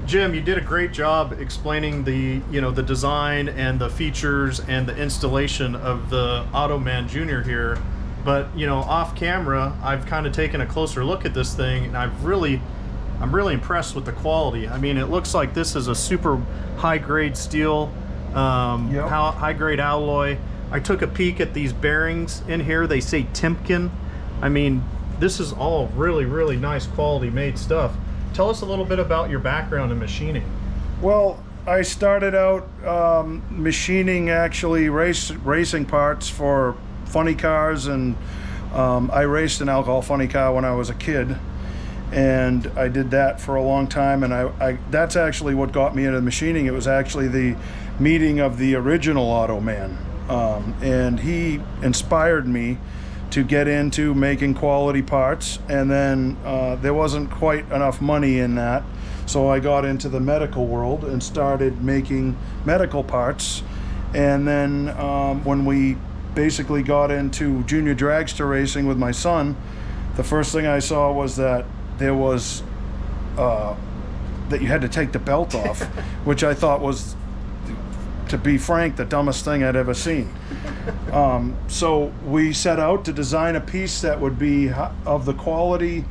Jim, you did a great job explaining the the design and the features and the installation of the Automan Junior here. But off camera, I've kind of taken a closer look at this thing, and I'm really impressed with the quality. I mean, it looks like this is a super high grade steel, Yep. high grade alloy. I took a peek at these bearings in here. They say Timken. I mean, this is all really nice quality made stuff. Tell us a little bit about your background in machining. Well, I started out machining actually racing parts for funny cars, and I raced an alcohol funny car when I was a kid, and I did that for a long time, and I that's actually what got me into machining. It was actually the meeting of the original Automan, and he inspired me to get into making quality parts, and then there wasn't quite enough money in that, so I got into the medical world and started making medical parts. And then when we basically got into junior dragster racing with my son, the first thing I saw was that there was that you had to take the belt off, which I thought was, to be frank, the dumbest thing I'd ever seen. So we set out to design a piece that would be of the quality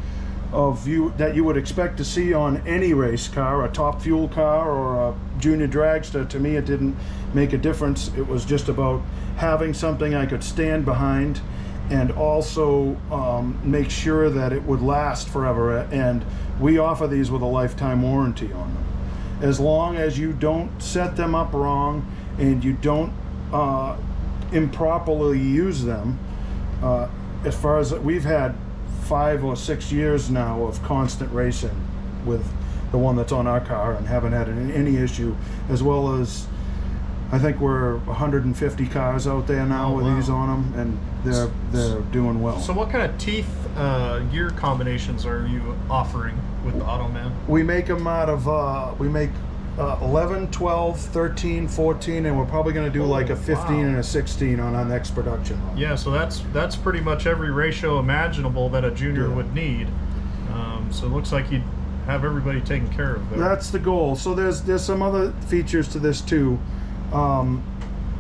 of that you would expect to see on any race car, a top fuel car or a junior dragster. To me, it didn't make a difference. It was just about having something I could stand behind, and also make sure that it would last forever. And we offer these with a lifetime warranty on them. As long as you don't set them up wrong and you don't improperly use them. As far as we've had 5 or 6 years now of constant racing with the one that's on our car, and haven't had any issue, as well as I think we're 150 cars out there now with these on them, and they're doing well. So what kind of teeth gear combinations are you offering with the Automan? We make them out of we make 11, 12, 13, 14, and we're probably going to do like a 15 and a 16 on our next production run. Yeah, so that's pretty much every ratio imaginable that a junior would need. So it looks like you'd have everybody taken care of there. That's the goal. So there's some other features to this too.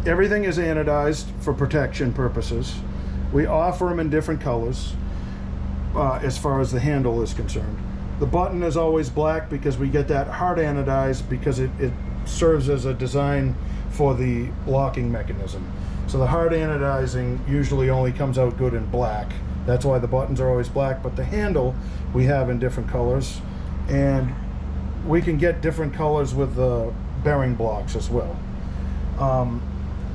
Everything is anodized for protection purposes. We offer them in different colors as far as the handle is concerned. The button is always black because we get that hard anodized because it serves as a design for the locking mechanism. So the hard anodizing usually only comes out good in black. That's why the buttons are always black, but the handle we have in different colors, and we can get different colors with the bearing blocks as well.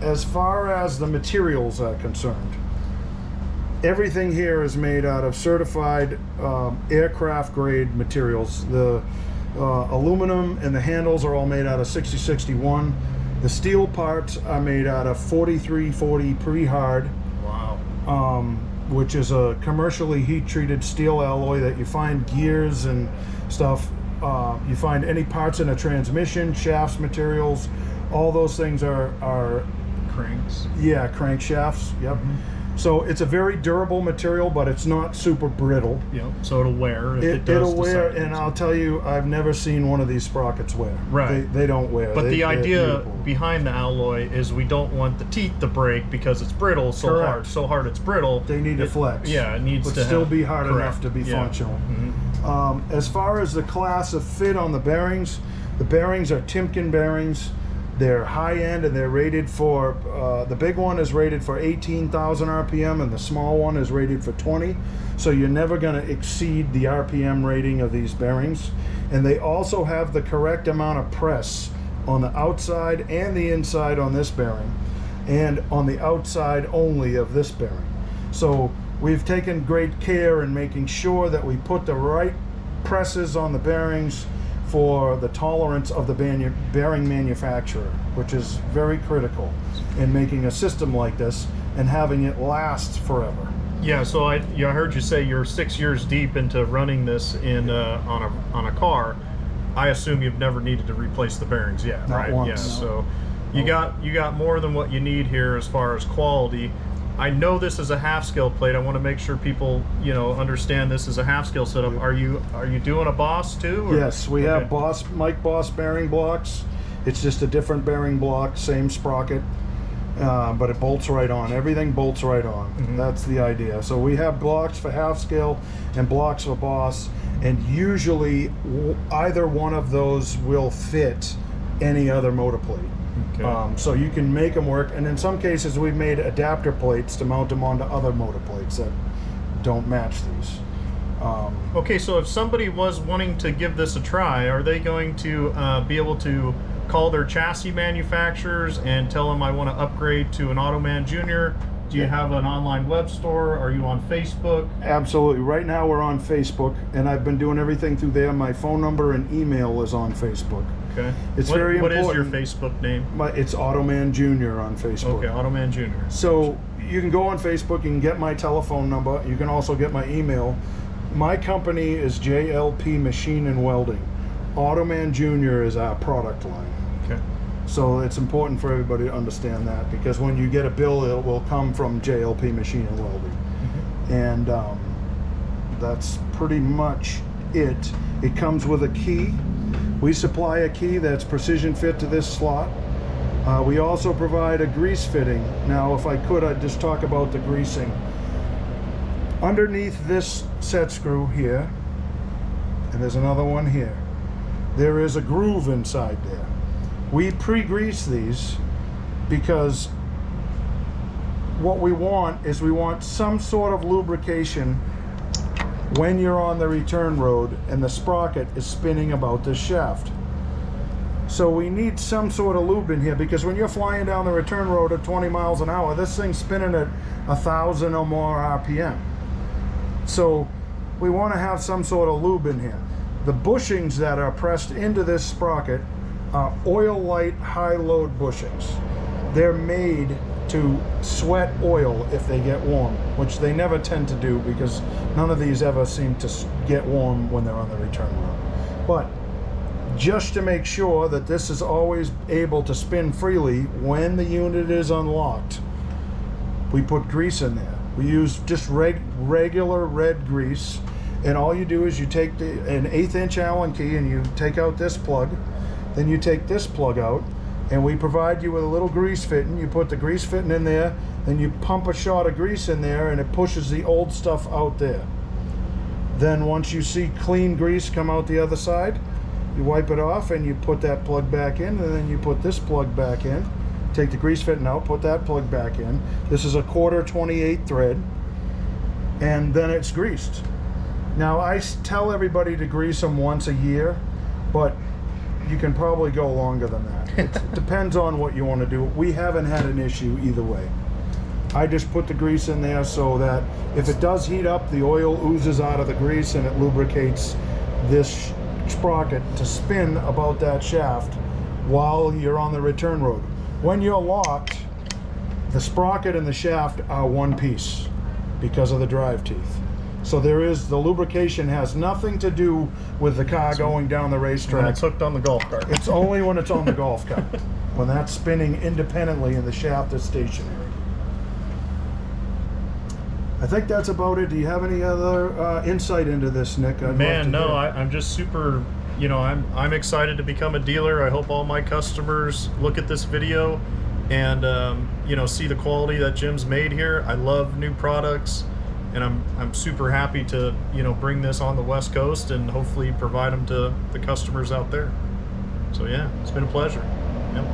As far as the materials are concerned, everything here is made out of certified aircraft grade materials. The aluminum and the handles are all made out of 6061. The steel parts are made out of 4340 pre-hard. Wow. Which is a commercially heat-treated steel alloy that you find gears and stuff. You find any parts in a transmission, shafts materials, all those things are Cranks. Yeah, crankshafts. Yep. So it's a very durable material, but it's not super brittle. Yep. So it'll wear if it does. It'll wear, and I'll tell you, I've never seen one of these sprockets wear. Right. They don't wear. But the idea behind the alloy is we don't want the teeth to break because it's brittle so hard it's brittle. They need to flex. Yeah, it needs to still be hard enough to be functional. As far as the class of fit on the bearings are Timken bearings. They're high-end, and they're rated for, the big one is rated for 18,000 RPM, and the small one is rated for 20. So you're never going to exceed the RPM rating of these bearings. And they also have the correct amount of press on the outside and the inside on this bearing, and on the outside only of this bearing. So we've taken great care in making sure that we put the right presses on the bearings for the tolerance of the bearing manufacturer, which is very critical in making a system like this and having it last forever. Yeah, so I heard you say you're 6 years deep into running this in on a car. I assume you've never needed to replace the bearings yet, Not right? once. Yeah. No. So you got more than what you need here as far as quality. I know this is a half scale plate. I want to make sure people, you know, understand this is a half scale setup. Are you doing a Boss too? Or? Yes, we have Mike Boss bearing blocks. It's just a different bearing block, same sprocket, but it bolts right on. Everything bolts right on. That's the idea. So we have blocks for half scale and blocks for Boss, and usually either one of those will fit any other motor plate. Okay. So you can make them work, and in some cases we've made adapter plates to mount them onto other motor plates that don't match these. Okay, so if somebody was wanting to give this a try, are they going to be able to call their chassis manufacturers and tell them I want to upgrade to an Automan Junior? Do you have an online web store? Are you on Facebook? Absolutely. Right now we're on Facebook, and I've been doing everything through there. My phone number and email is on Facebook. Okay. It's very important. What is your Facebook name? It's Automan Junior on Facebook. Okay, Automan Junior. So you can go on Facebook, you can get my telephone number, you can also get my email. My company is JLP Machine and Welding. Automan Junior is our product line. Okay. So it's important for everybody to understand that, because when you get a bill, it will come from JLP Machine and Welding. And that's pretty much it. It comes with a key. We supply a key that's precision fit to this slot. We also provide a grease fitting. Now, if I could, I'd just talk about the greasing. Underneath this set screw here, and there's another one here, there is a groove inside there. We pre-grease these because what we want is we want some sort of lubrication when you're on the return road and the sprocket is spinning about this shaft. So we need some sort of lube in here, because when you're flying down the return road at 20 miles an hour, this thing's spinning at 1,000 or more RPM. So we want to have some sort of lube in here. The bushings that are pressed into this sprocket are oil light high load bushings. They're made to sweat oil if they get warm, which they never tend to do, because none of these ever seem to get warm when they're on the return road. But just to make sure that this is always able to spin freely when the unit is unlocked, we put grease in there. We use just regular red grease, and all you do is you take an 1/8 inch Allen key and you take out this plug, then you take this plug out, and we provide you with a little grease fitting. You put the grease fitting in there, then you pump a shot of grease in there, and it pushes the old stuff out there. Then once you see clean grease come out the other side, you wipe it off and you put that plug back in, and then you put this plug back in. Take the grease fitting out, put that plug back in. This is a 1/4 28 thread, and then it's greased. Now I tell everybody to grease them once a year, but you can probably go longer than that. It depends on what you want to do. We haven't had an issue either way. I just put the grease in there so that if it does heat up, the oil oozes out of the grease and it lubricates this sprocket to spin about that shaft while you're on the return road. When you're locked, the sprocket and the shaft are one piece because of the drive teeth. So the lubrication has nothing to do with the car going down the racetrack. When it's hooked on the golf cart. It's only when it's on the golf cart, when that's spinning independently and the shaft is stationary. I think that's about it. Do you have any other insight into this, Nick? Man, no, I'm just super, you know, I'm excited to become a dealer. I hope all my customers look at this video and, you know, see the quality that Jim's made here. I love new products, and I'm super happy to, you know, bring this on the West Coast and hopefully provide them to the customers out there. So yeah, it's been a pleasure. Yep.